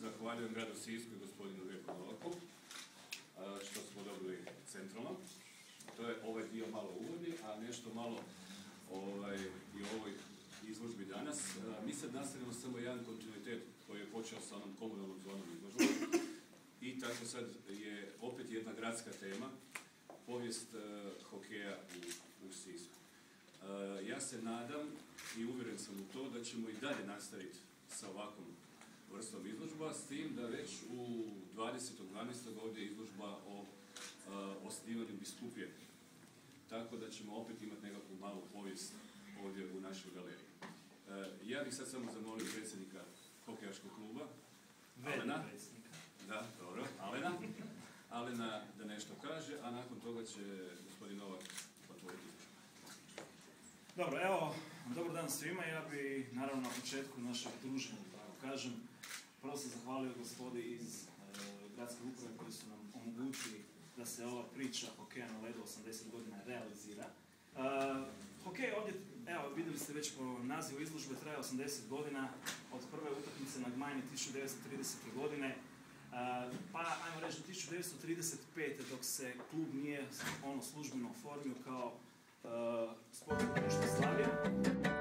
Zahvaljujem gradu Sisku i gospodinu Veljku Novaku što smo dobili centralno. To je ovaj dio malo uvodni, a nešto malo i o ovoj izložbi danas. Mi sad nastavljamo samo jedan kontinuitet koji je počeo sa onom komunalnom zonom izložbom i tako sad je opet jedna gradska tema, povijest hokeja u Sisku. Ja se nadam i uvjeren sam u to da ćemo i dalje nastaviti sa ovakvom vrstom izložba, s tim da već u 20.12. ovdje je izložba o osnivanju biskupije. Tako da ćemo opet imati nekakvu malu povijest ovdje u našoj galeriji. Ja bih sad samo zamolio predsjednika hokejaškog kluba, Alena. Da, dobro, Alena da nešto kaže, a nakon toga će gospodin Novak otvoriti izložbu. Dobro, evo, dobar dan svima. Ja bi naravno na početku našeg druženja, tako kažem, prvo se zahvalio gospodi iz gradske uprave koji su nam omogućili da se ova priča hokeja na ledu 80 godina realizira. Hokej ovdje, evo, vidjeli ste već po nazivu izložbe, traje 80 godina, od prve utakmice na Gmajni 1930. godine, pa ajmo reći 1935. dok se klub nije službeno oformio kao sportsko društvo Slavija.